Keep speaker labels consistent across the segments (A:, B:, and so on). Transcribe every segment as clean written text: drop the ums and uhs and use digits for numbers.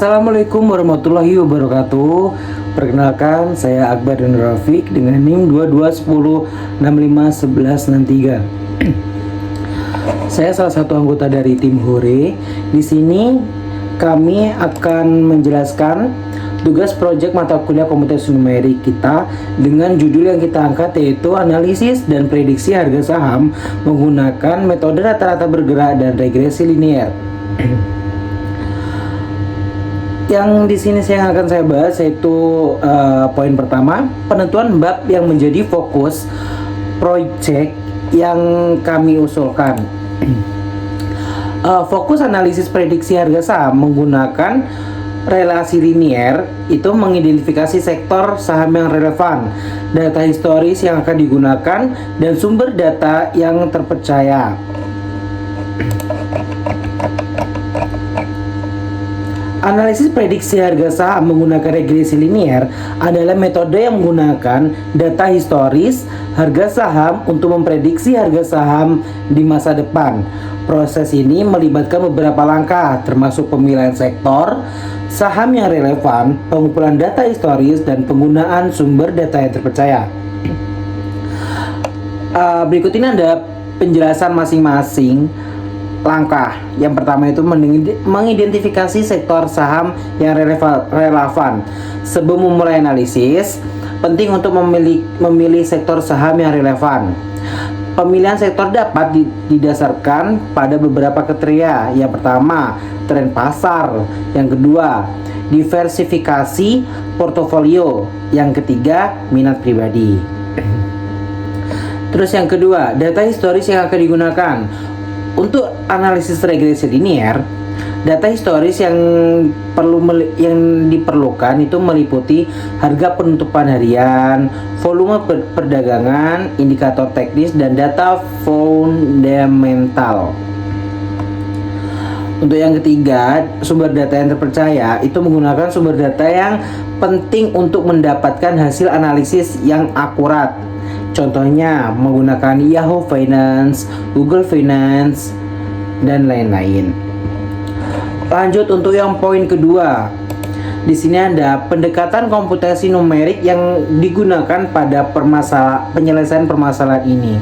A: Assalamualaikum warahmatullahi wabarakatuh. Perkenalkan, saya Akbar dan Rafiq dengan NIM 2210651163. Saya salah satu anggota dari tim Hore. Di sini kami akan menjelaskan tugas proyek mata kuliah komputasi numerik kita dengan judul yang kita angkat, yaitu analisis dan prediksi harga saham menggunakan metode rata-rata bergerak dan regresi linear. Yang di sini akan saya bahas yaitu poin pertama, penentuan bab yang menjadi fokus proyek yang kami usulkan. Fokus analisis prediksi harga saham menggunakan relasi linear itu mengidentifikasi sektor saham yang relevan, data historis yang akan digunakan, dan sumber data yang terpercaya. Analisis prediksi harga saham menggunakan regresi linear adalah metode yang menggunakan data historis harga saham untuk memprediksi harga saham di masa depan. Proses ini melibatkan beberapa langkah, termasuk pemilihan sektor saham yang relevan, pengumpulan data historis, dan penggunaan sumber data yang terpercaya. Berikut ini ada penjelasan masing-masing langkah. Yang pertama itu mengidentifikasi sektor saham yang relevan. Sebelum memulai analisis, penting untuk memilih sektor saham yang relevan. Pemilihan sektor dapat didasarkan pada beberapa kriteria. Yang pertama, tren pasar. Yang kedua, diversifikasi portofolio. Yang ketiga, minat pribadi. Terus yang kedua, data historis yang akan digunakan. Untuk analisis regresi linear, data historis yang diperlukan itu meliputi harga penutupan harian, volume perdagangan, indikator teknis, dan data fundamental. Untuk yang ketiga, sumber data yang terpercaya itu menggunakan sumber data yang penting untuk mendapatkan hasil analisis yang akurat. Contohnya menggunakan Yahoo Finance, Google Finance, dan lain-lain. Lanjut untuk yang poin kedua. Di sini ada pendekatan komputasi numerik yang digunakan pada penyelesaian permasalahan ini.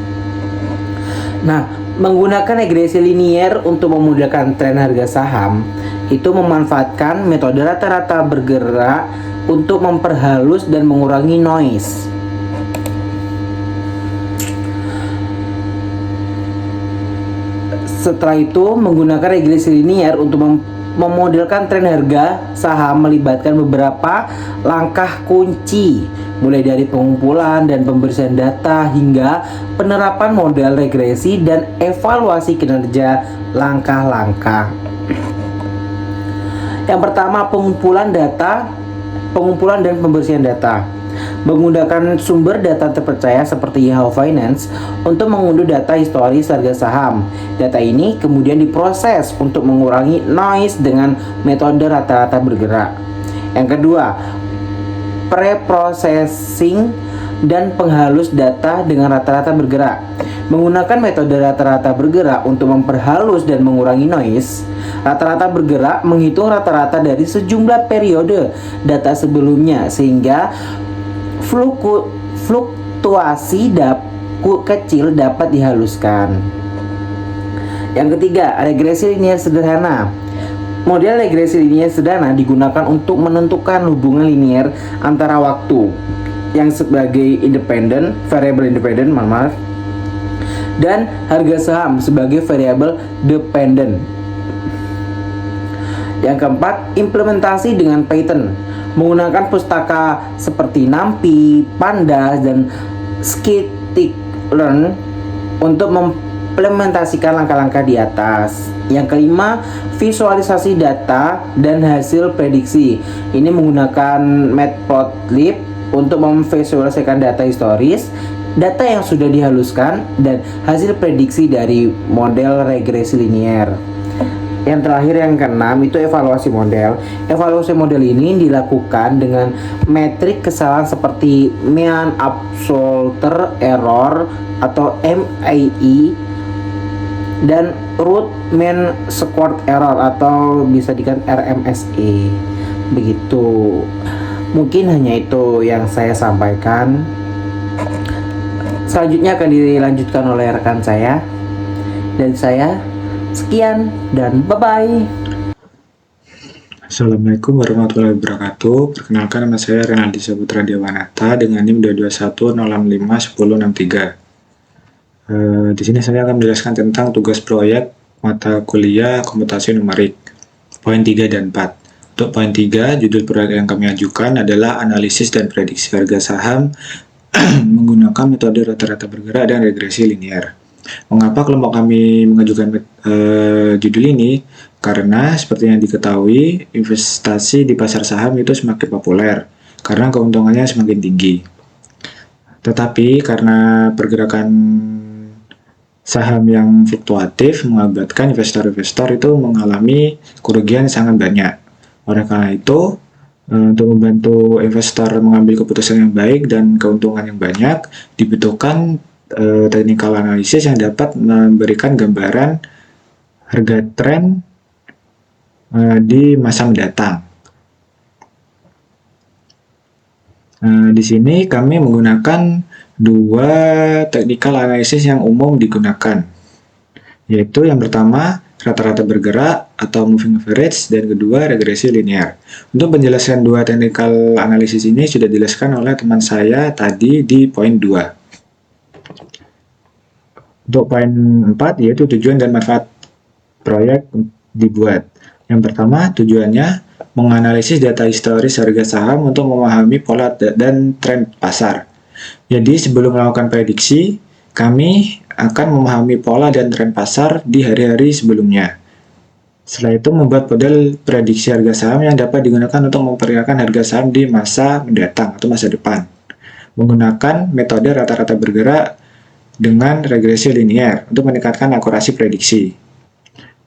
A: Nah, menggunakan regresi linear untuk memudahkan tren harga saham itu memanfaatkan metode rata-rata bergerak untuk memperhalus dan mengurangi noise. Setelah itu, menggunakan regresi linear untuk memodelkan tren harga saham melibatkan beberapa langkah kunci, mulai dari pengumpulan dan pembersihan data hingga penerapan model regresi dan evaluasi kinerja langkah-langkah. Yang pertama, pengumpulan dan pembersihan data. Menggunakan sumber data terpercaya seperti Yahoo Finance untuk mengunduh data historis harga saham. Data ini kemudian diproses untuk mengurangi noise dengan metode rata-rata bergerak. Yang kedua, pre-processing dan penghalus data dengan rata-rata bergerak. Menggunakan metode rata-rata bergerak untuk memperhalus dan mengurangi noise. Rata-rata bergerak menghitung rata-rata dari sejumlah periode data sebelumnya sehingga fluktuasi kecil dapat dihaluskan. Yang ketiga, regresi linear sederhana. Model regresi linear sederhana digunakan untuk menentukan hubungan linear antara waktu yang sebagai variabel independen, dan harga saham sebagai variabel dependent. Yang keempat, implementasi dengan Python. Menggunakan pustaka seperti NumPy, Pandas, dan scikit-learn untuk mengimplementasikan langkah-langkah di atas. Yang kelima, visualisasi data dan hasil prediksi. Ini menggunakan matplotlib untuk memvisualisasikan data historis, data yang sudah dihaluskan, dan hasil prediksi dari model regresi linear. Yang terakhir, yang keenam, itu evaluasi model. Evaluasi model ini dilakukan dengan metrik kesalahan seperti mean absolute error atau MAE dan root mean squared error atau bisa dikatakan RMSE. Begitu. Mungkin hanya itu yang saya sampaikan. Selanjutnya akan dilanjutkan oleh rekan saya. Dan saya sekian dan bye-bye.
B: Assalamualaikum warahmatullahi wabarakatuh. Perkenalkan, nama saya Renaldi Saputra Dewanata dengan NIM 221065163. Di sini saya akan menjelaskan tentang tugas proyek mata kuliah komputasi numerik poin 3 dan 4. Untuk poin 3, judul proyek yang kami ajukan adalah analisis dan prediksi harga saham menggunakan metode rata-rata bergerak dan regresi linear. Mengapa kelompok kami mengajukan judul ini? Karena seperti yang diketahui, investasi di pasar saham itu semakin populer karena keuntungannya semakin tinggi. Tetapi karena pergerakan saham yang fluktuatif mengakibatkan investor-investor itu mengalami kerugian sangat banyak. Oleh karena itu, untuk membantu investor mengambil keputusan yang baik dan keuntungan yang banyak, dibutuhkan technical analysis yang dapat memberikan gambaran harga tren di masa mendatang. Di sini kami menggunakan dua technical analysis yang umum digunakan, yaitu yang pertama rata-rata bergerak atau moving average, dan kedua regresi linear. Untuk penjelasan dua technical analysis ini sudah dijelaskan oleh teman saya tadi di poin 2. Untuk poin 4 yaitu tujuan dan manfaat proyek dibuat. Yang pertama, tujuannya menganalisis data historis harga saham untuk memahami pola dan tren pasar. Jadi sebelum melakukan prediksi, kami akan memahami pola dan tren pasar di hari-hari sebelumnya. Setelah itu membuat model prediksi harga saham yang dapat digunakan untuk memperkirakan harga saham di masa mendatang atau masa depan. Menggunakan metode rata-rata bergerak dengan regresi linear untuk meningkatkan akurasi prediksi.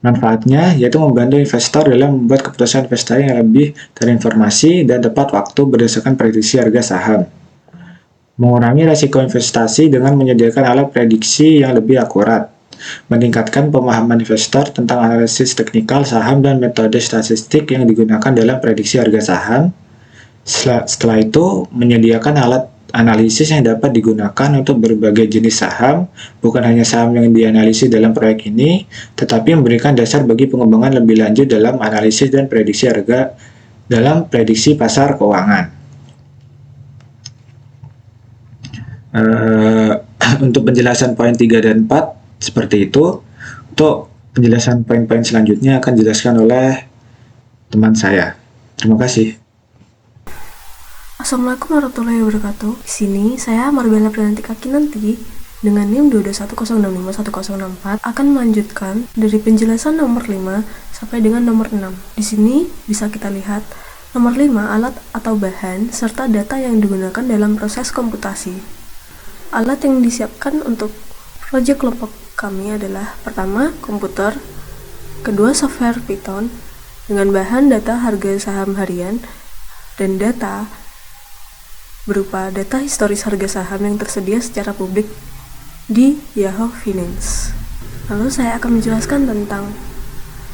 B: Manfaatnya yaitu membantu investor dalam membuat keputusan investasi yang lebih terinformasi dan tepat waktu berdasarkan prediksi harga saham. Mengurangi risiko investasi dengan menyediakan alat prediksi yang lebih akurat. Meningkatkan pemahaman investor tentang analisis teknikal saham dan metode statistik yang digunakan dalam prediksi harga saham. Setelah itu, menyediakan alat analisis yang dapat digunakan untuk berbagai jenis saham, bukan hanya saham yang dianalisis dalam proyek ini, tetapi memberikan dasar bagi pengembangan lebih lanjut dalam analisis dan prediksi harga dalam prediksi pasar keuangan. Untuk penjelasan poin 3 dan 4 seperti itu. Untuk penjelasan poin-poin selanjutnya akan dijelaskan oleh teman saya. Terima kasih.
C: Assalamualaikum warahmatullahi wabarakatuh. Di sini saya Marbella Pranantika Kinanti dengan NIM 221065104 akan melanjutkan dari penjelasan nomor 5 sampai dengan nomor 6. Di sini bisa kita lihat nomor 5 alat atau bahan serta data yang digunakan dalam proses komputasi. Alat yang disiapkan untuk proyek kelompok kami adalah pertama komputer, kedua software Python dengan bahan data harga saham harian dan data berupa data historis harga saham yang tersedia secara publik di Yahoo Finance. Lalu saya akan menjelaskan tentang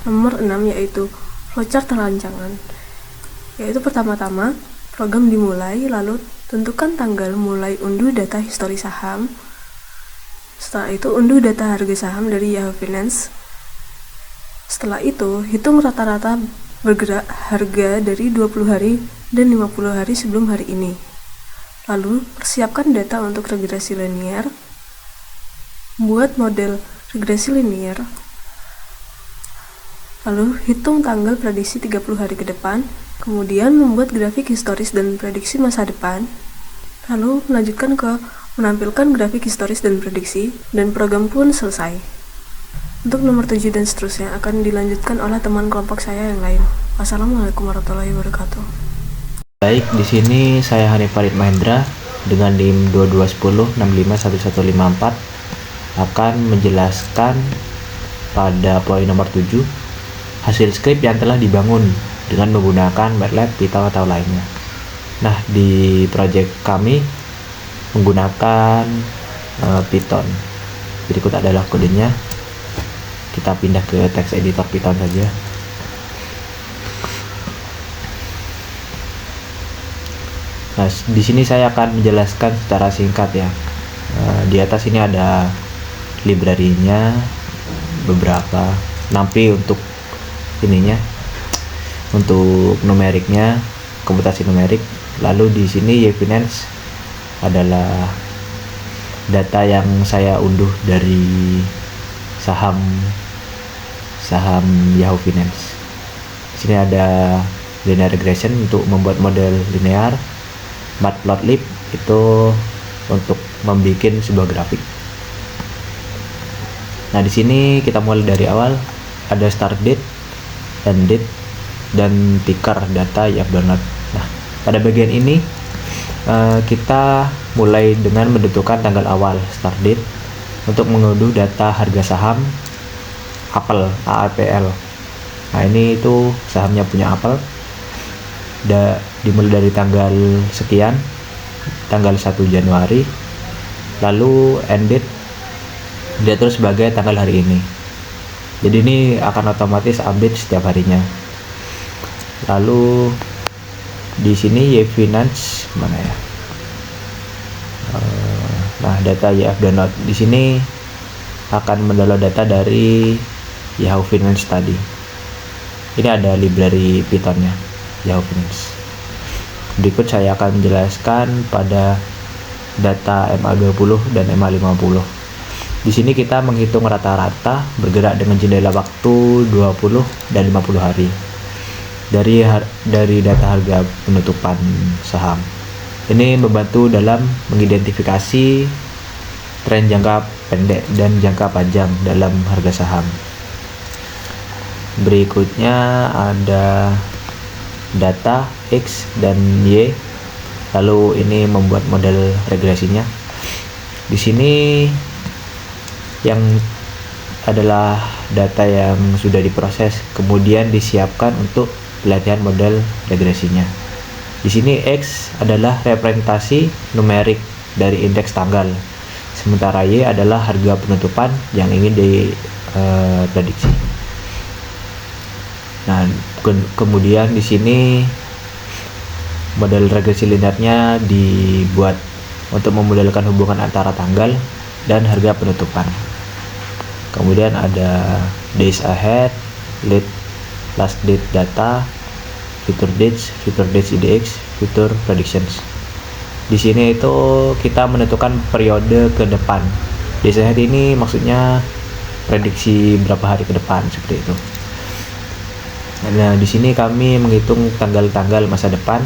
C: nomor 6 yaitu flowchart rancangan. Yaitu pertama-tama program dimulai, lalu tentukan tanggal mulai unduh data historis saham. Setelah itu unduh data harga saham dari Yahoo Finance. Setelah itu hitung rata-rata bergerak harga dari 20 hari dan 50 hari sebelum hari ini. Lalu, persiapkan data untuk regresi linear. Buat model regresi linear. Lalu, hitung tanggal prediksi 30 hari ke depan. Kemudian, membuat grafik historis dan prediksi masa depan. Lalu, melanjutkan ke menampilkan grafik historis dan prediksi. Dan program pun selesai. Untuk nomor 7 dan seterusnya akan dilanjutkan oleh teman kelompok saya yang lain. Wassalamualaikum warahmatullahi wabarakatuh.
D: Baik, di sini saya Hanif Farid Mahendra dengan NIM 2210651154 akan menjelaskan pada poin nomor 7 hasil skrip yang telah dibangun dengan menggunakan MATLAB, Python atau lainnya. Nah, di project kami menggunakan Python. Berikut adalah kodenya. kita pindah ke text editor Python saja. Nah, di sini saya akan menjelaskan secara singkat ya. Di atas ini ada library-nya beberapa, nanti untuk ininya, untuk numeriknya, komputasi numerik. Lalu di sini YFinance adalah data yang saya unduh dari saham Yahoo Finance. Di sini ada linear regression untuk membuat model linear, matplotlib itu untuk membuat sebuah grafik. Nah, di sini kita mulai dari awal, ada start date, end date, dan ticker data yang download. Nah, pada bagian ini kita mulai dengan menentukan tanggal awal, start date, untuk mengunduh data harga saham Apple, AAPL. Nah, ini itu sahamnya punya Apple. Dimulai dari tanggal sekian, tanggal 1 Januari, lalu end date diatur sebagai tanggal hari ini. Jadi ini akan otomatis update setiap harinya. Lalu di sini YFinance mana ya? Nah, data YF download di sini akan mendownload data dari Yahoo Finance tadi. Ini ada library Python-nya Yahoo Finance. Berikut saya akan menjelaskan pada data MA20 dan MA50. Di sini kita menghitung rata-rata bergerak dengan jendela waktu 20 dan 50 hari dari data harga penutupan saham. Ini membantu dalam mengidentifikasi tren jangka pendek dan jangka panjang dalam harga saham. Berikutnya ada data X dan Y. Lalu ini membuat model regresinya. Di sini yang adalah data yang sudah diproses kemudian disiapkan untuk pelatihan model regresinya. Di sini X adalah representasi numerik dari indeks tanggal, sementara Y adalah harga penutupan yang ingin diprediksi. Nah, kemudian di sini model regresi linearnya dibuat untuk memodelkan hubungan antara tanggal dan harga penutupan. Kemudian ada days ahead, last date data, future dates IDX, future predictions. Di sini itu kita menentukan periode ke depan. Days ahead ini maksudnya prediksi berapa hari ke depan, seperti itu. Nah, di sini kami menghitung tanggal-tanggal masa depan,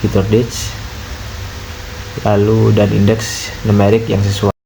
D: future dates, lalu dan indeks numerik yang sesuai.